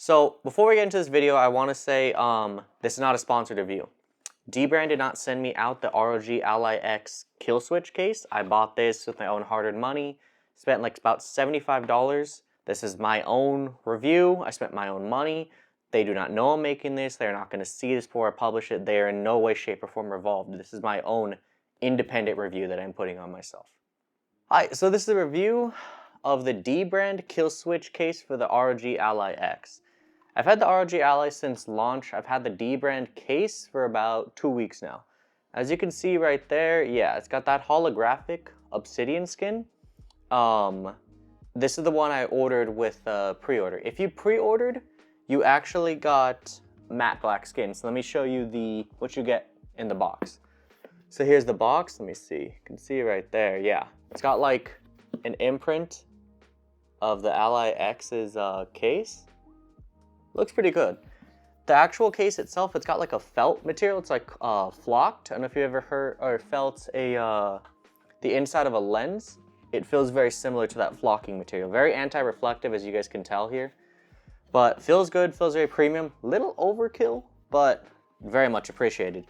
So before we get into this video, I want to say this is not a sponsored review. D-Brand did not send me out the ROG Ally X KillSwitch case. I bought this with my own hard-earned money. Spent like about $75. This is my own review. I spent my own money. They do not know I'm making this. They're not going to see this before I publish it. They are in no way, shape, or form involved. This is my own independent review that I'm putting on myself. Hi, so this is a review of the D-Brand KillSwitch case for the ROG Ally X. I've had the ROG Ally since launch. I've had the D-Brand case for about 2 weeks now. As you can see right there, yeah, it's got that holographic obsidian skin. This is the one I ordered with pre-order. If you pre-ordered, you actually got matte black skin. So let me show you what you get in the box. So here's the box. Let me see. You can see right there. Yeah, it's got like an imprint of the Ally X's case. Looks pretty good. The actual case itself, it's got like a felt material. It's like flocked. I don't know if you ever heard or felt the inside of a lens. It feels very similar to that flocking material. Very anti-reflective, as you guys can tell here. But feels good, feels very premium. Little overkill, but very much appreciated.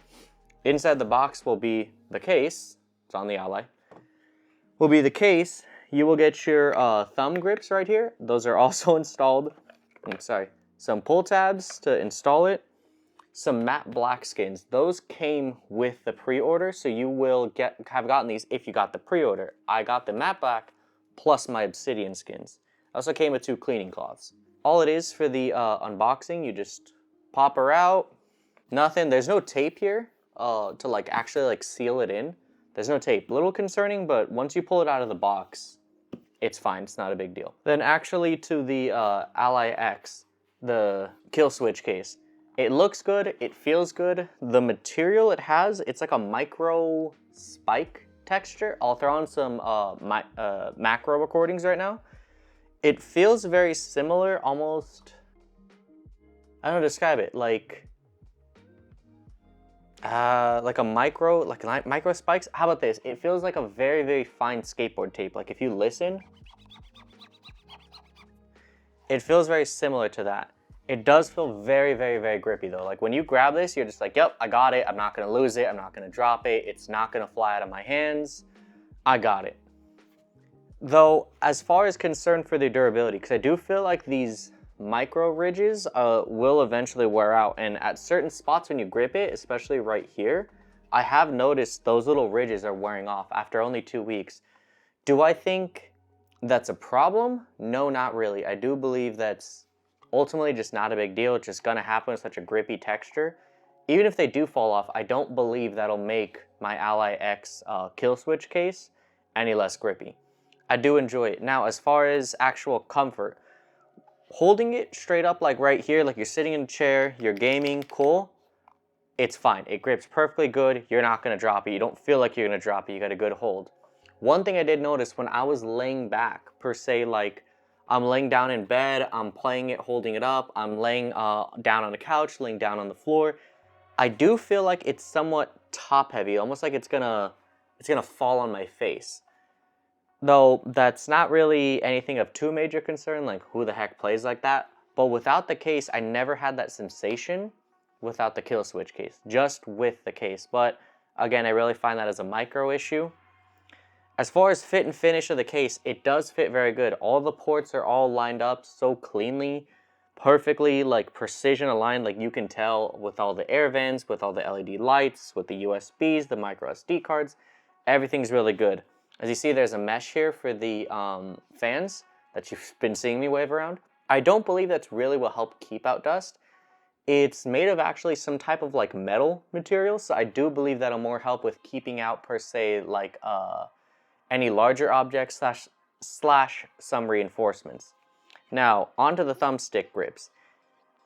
Inside the box will be the case. It's on the Ally. Will be the case. You will get your thumb grips right here. Those are also installed. I'm sorry. Some pull tabs to install it, some matte black skins. Those came with the pre-order, so you will have gotten these if you got the pre-order. I got the matte black plus my obsidian skins. Also came with 2 cleaning cloths. All it is for the unboxing, you just pop her out. Nothing. There's no tape here to like actually like seal it in. There's no tape. A little concerning, but once you pull it out of the box, it's fine. It's not a big deal. Then actually to the Ally X. The KillSwitch case. It looks good, it feels good. The material it has, it's like a micro spike texture. I'll throw on some macro recordings right now. It feels very similar, almost, I don't know how to describe it, like a micro spikes. How about this? It feels like a very, very fine skateboard tape. Like if you listen, it feels very similar to that. It does feel very, very, very grippy though. Like when you grab this, you're just like, yep, I got it. I'm not gonna lose it. I'm not gonna drop it. It's not gonna fly out of my hands. I got it. Though, as far as concern for the durability, because I do feel like these micro ridges will eventually wear out. And at certain spots when you grip it, especially right here, I have noticed those little ridges are wearing off after only 2 weeks. Do I think that's a problem? No, not really. I do believe that's ultimately just not a big deal. It's just gonna happen with such a grippy texture. Even if they do fall off, I don't believe that'll make my Ally X KillSwitch case any less grippy. I do enjoy it. Now, as far as actual comfort, holding it straight up like right here, like you're sitting in a chair, you're gaming, cool, it's fine. It grips perfectly good. You're not gonna drop it. You don't feel like you're gonna drop it. You got a good hold. One thing I did notice when I was laying back, per se, like I'm laying down in bed, I'm playing it, holding it up, I'm laying down on the couch, laying down on the floor, I do feel like it's somewhat top heavy, almost like it's gonna fall on my face. Though that's not really anything of too major concern, like who the heck plays like that. But without the case, I never had that sensation without the KillSwitch case, just with the case. But again, I really find that as a micro issue. As far as fit and finish of the case, it does fit very good. All the ports are all lined up so cleanly, perfectly, like precision aligned, like you can tell with all the air vents, with all the LED lights, with the USBs, the micro SD cards, everything's really good. As you see, there's a mesh here for the fans that you've been seeing me wave around. I don't believe that's really will help keep out dust. It's made of actually some type of like metal material, so I do believe that'll more help with keeping out per se like any larger objects slash some reinforcements. Now, onto the thumbstick grips.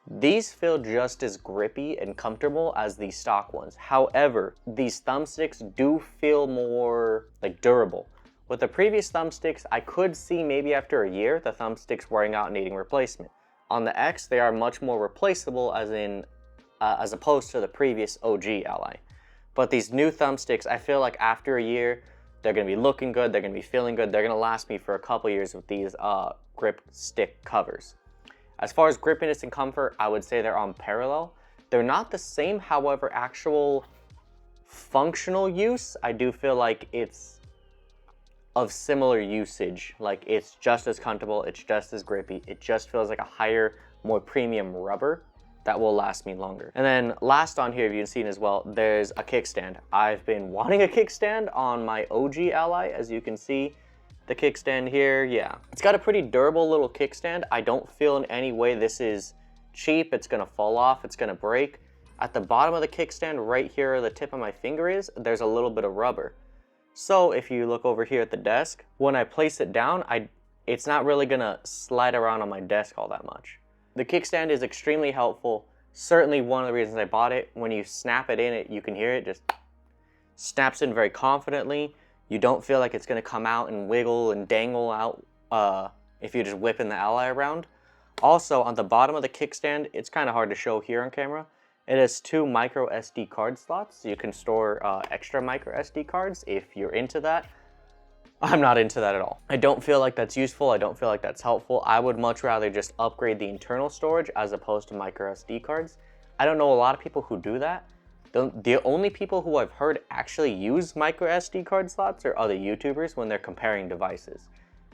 These feel just as grippy and comfortable as the stock ones. However, these thumbsticks do feel more like durable. With the previous thumbsticks, I could see maybe after a year the thumbsticks wearing out and needing replacement. On the X, they are much more replaceable as opposed to the previous OG Ally. But these new thumbsticks, I feel like after a year, they're going to be looking good, they're going to be feeling good, they're going to last me for a couple years with these grip stick covers. As far as grippiness and comfort, I would say they're on parallel. They're not the same, however, actual functional use, I do feel like it's of similar usage. Like, it's just as comfortable, it's just as grippy, it just feels like a higher, more premium rubber that will last me longer. And then last on here, you've seen as well, there's a kickstand. I've been wanting a kickstand on my OG Ally, as you can see. The kickstand here, yeah. It's got a pretty durable little kickstand. I don't feel in any way this is cheap, it's gonna fall off, it's gonna break. At the bottom of the kickstand, right here where the tip of my finger is, there's a little bit of rubber. So if you look over here at the desk, when I place it down, it's not really gonna slide around on my desk all that much. The kickstand is extremely helpful. Certainly one of the reasons I bought it. When you snap it in, you can hear it just snaps in very confidently. You don't feel like it's gonna come out and wiggle and dangle out if you're just whipping the Ally around. Also, on the bottom of the kickstand, it's kind of hard to show here on camera. It has 2 micro SD card slots. You can store extra micro SD cards if you're into that. I'm not into that at all. I don't feel like that's useful. I don't feel like that's helpful. I would much rather just upgrade the internal storage as opposed to micro SD cards. I don't know a lot of people who do that. The only people who I've heard actually use micro SD card slots are other YouTubers when they're comparing devices.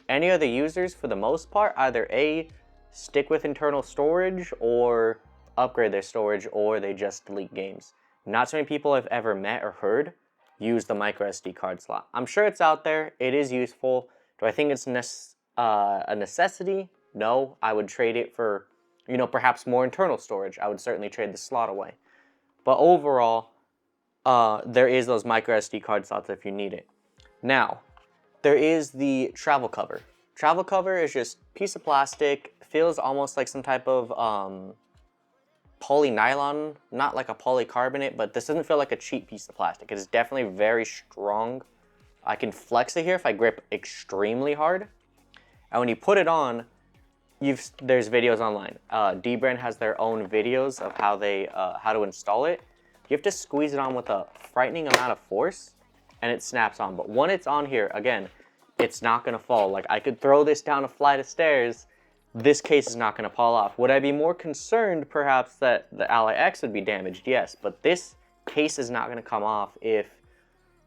Any other users, for the most part, either A, stick with internal storage or upgrade their storage, or they just delete games. Not so many people I've ever met or heard use the micro SD card slot. I'm sure it's out there. It is useful. Do I think it's a necessity? No. I would trade it for, you know, perhaps more internal storage. I would certainly trade the slot away. But overall, there is those micro SD card slots if you need it. Now, there is the travel cover. Travel cover is just a piece of plastic. Feels almost like some type of polynylon, not like a polycarbonate, but this doesn't feel like a cheap piece of plastic. It is definitely very strong. I can flex it here if I grip extremely hard. And when you put it on, there's videos online. D-Brand has their own videos of how to install it. You have to squeeze it on with a frightening amount of force, and it snaps on. But when it's on here, again, it's not gonna fall. Like, I could throw this down a flight of stairs, this case is not going to fall off. Would I be more concerned perhaps that the Ally X would be damaged? Yes, but this case is not going to come off if,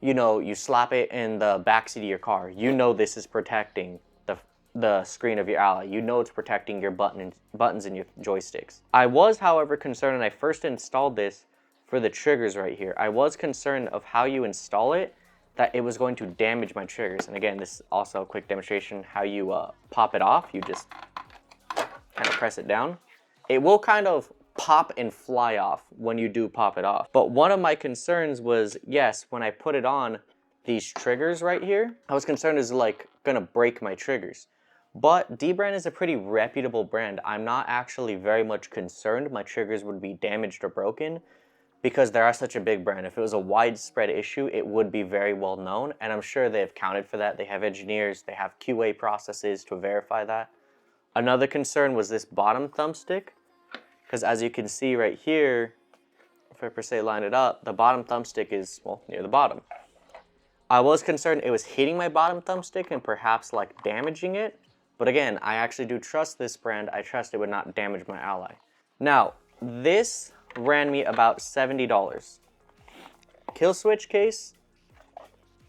you know, you slap it in the backseat of your car. You know this is protecting the screen of your Ally. You know it's protecting your buttons and your joysticks. I was, however, concerned when I first installed this for the triggers right here. I was concerned of how you install it, that it was going to damage my triggers. And again, this is also a quick demonstration how you pop it off. You just kind of press it down. It will kind of pop and fly off when you do pop it off. But one of my concerns was, yes, when I put it on these triggers right here, I was concerned is like gonna break my triggers. But D-Brand is a pretty reputable brand. I'm not actually very much concerned my triggers would be damaged or broken because they are such a big brand. If it was a widespread issue, it would be very well known, and I'm sure they've counted for that. They have engineers, they have QA processes to verify that. Another concern was this bottom thumbstick, because as you can see right here, if I per se line it up, the bottom thumbstick is, well, near the bottom. I was concerned it was hitting my bottom thumbstick and perhaps like damaging it, but again, I actually do trust this brand. I trust it would not damage my Ally. Now, this ran me about $70. KillSwitch case,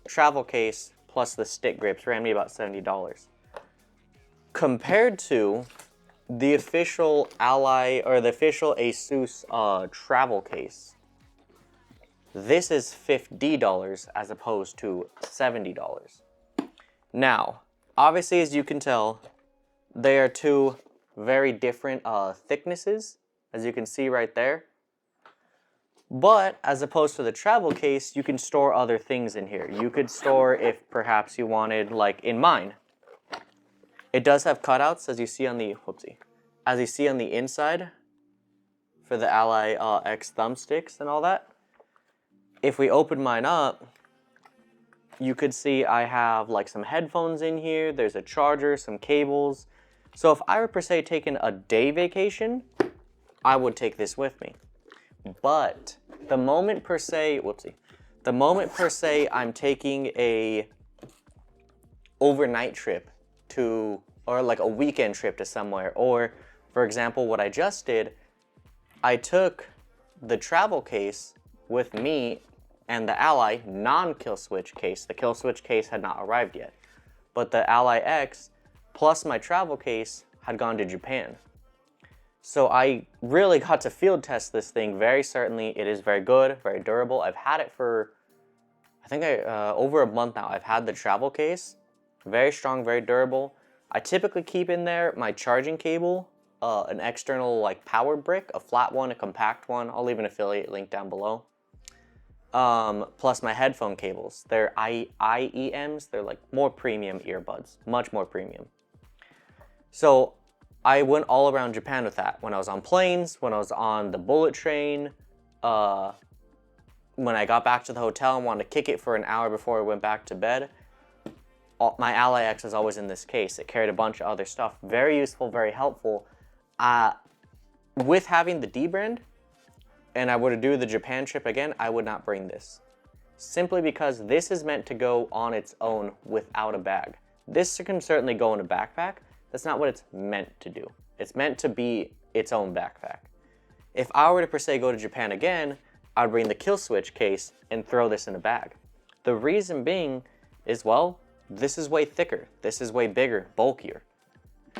travel case, plus the stick grips ran me about $70. Compared to the official Ally, or the official Asus travel case, this is $50 as opposed to $70. Now, obviously, as you can tell, they are two very different thicknesses, as you can see right there. But as opposed to the travel case, you can store other things in here. You could store, if perhaps you wanted, like in mine, it does have cutouts, as you see on the, as you see on the inside for the Ally X thumbsticks and all that. If we open mine up, you could see I have like some headphones in here, there's a charger, some cables. So if I were per se taking a day vacation, I would take this with me. But the moment per se, the moment per se I'm taking a overnight trip to, or like a weekend trip to somewhere, or For example, what I just did, I took the travel case with me and the Ally non-KillSwitch case. The KillSwitch case had not arrived yet, but the Ally X plus my travel case had gone to Japan. So I really got to field test this thing very certainly. It is very good, very durable. I've had it for, I think over a month now. I've had the travel case, very strong, very durable. I typically keep in there my charging cable, an external like power brick, a flat one, a compact one. I'll leave an affiliate link down below. Plus my headphone cables. They're IEMs. They're like more premium earbuds, much more premium. So I went all around Japan with that. When I was on planes, when I was on the bullet train, when I got back to the hotel and wanted to kick it for an hour before I went back to bed, my Ally X is always in this case. It carried a bunch of other stuff. Very useful, very helpful. With having the D brand, and I were to do the Japan trip again, I would not bring this. Simply because this is meant to go on its own without a bag. This can certainly go in a backpack. That's not what it's meant to do. It's meant to be its own backpack. If I were to per se go to Japan again, I'd bring the KillSwitch case and throw this in a bag. The reason being is, well, this is way thicker. This is way bigger, bulkier.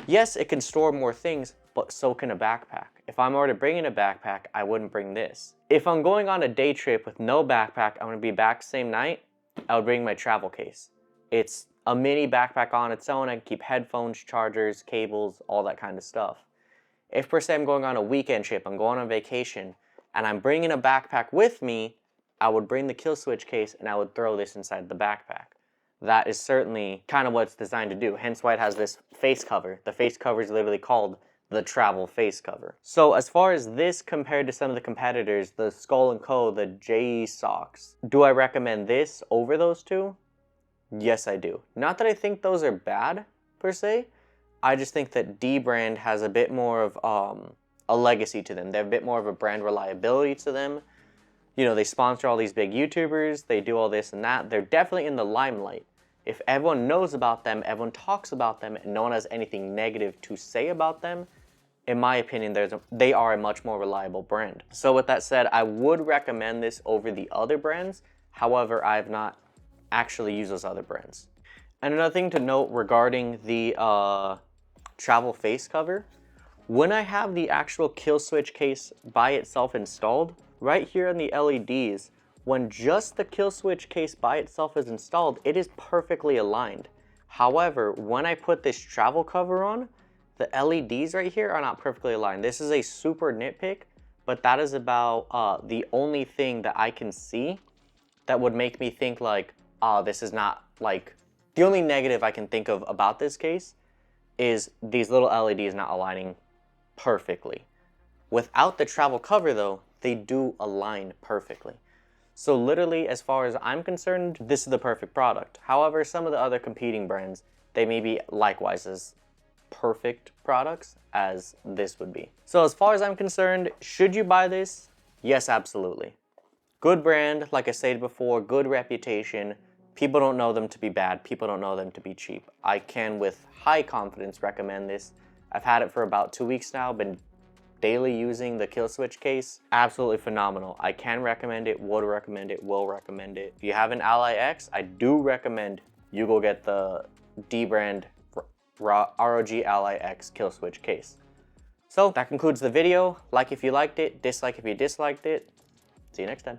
Yes, it can store more things, but so can a backpack. If I'm already bringing a backpack, I wouldn't bring this. If I'm going on a day trip with no backpack, I'm gonna be back same night, I would bring my travel case. It's a mini backpack on its own. I can keep headphones, chargers, cables, all that kind of stuff. If per se I'm going on a weekend trip, I'm going on vacation, and I'm bringing a backpack with me, I would bring the KillSwitch case and I would throw this inside the backpack. That is certainly kind of what it's designed to do, hence why it has this face cover. The face cover is literally called the travel face cover. So as far as this compared to some of the competitors, the Skull & Co., the J-Socks, do I recommend this over those two? Yes, I do. Not that I think those are bad, per se. I just think that D brand has a bit more of a legacy to them. They have a bit more of a brand reliability to them. You know, they sponsor all these big YouTubers. They do all this and that. They're definitely in the limelight. If everyone knows about them, everyone talks about them, and no one has anything negative to say about them, in my opinion, they are a much more reliable brand. So with that said, I would recommend this over the other brands. However, I have not actually used those other brands. And another thing to note regarding the travel face cover, when I have the actual KillSwitch case by itself installed, right here on the LEDs, when just the KillSwitch case by itself is installed, it is perfectly aligned. However, when I put this travel cover on, the LEDs right here are not perfectly aligned. This is a super nitpick, but that is about the only thing that I can see that would make me think like, this is not like, the only negative I can think of about this case is these little LEDs not aligning perfectly. Without the travel cover though, they do align perfectly. So literally, as far as I'm concerned, this is the perfect product. However, some of the other competing brands, they may be likewise as perfect products as this would be. So as far as I'm concerned, should you buy this? Yes, absolutely. Good brand, like I said before, good reputation. People don't know them to be bad. People don't know them to be cheap. I can, with high confidence, recommend this. I've had it for about 2 weeks now, been daily using the KillSwitch case. Absolutely phenomenal. I can recommend it, would recommend it, will recommend it. If you have an Ally X, I do recommend you go get the D brand ROG Ally X KillSwitch case. So that concludes the video. Like if you liked it, dislike if you disliked it. See you next time.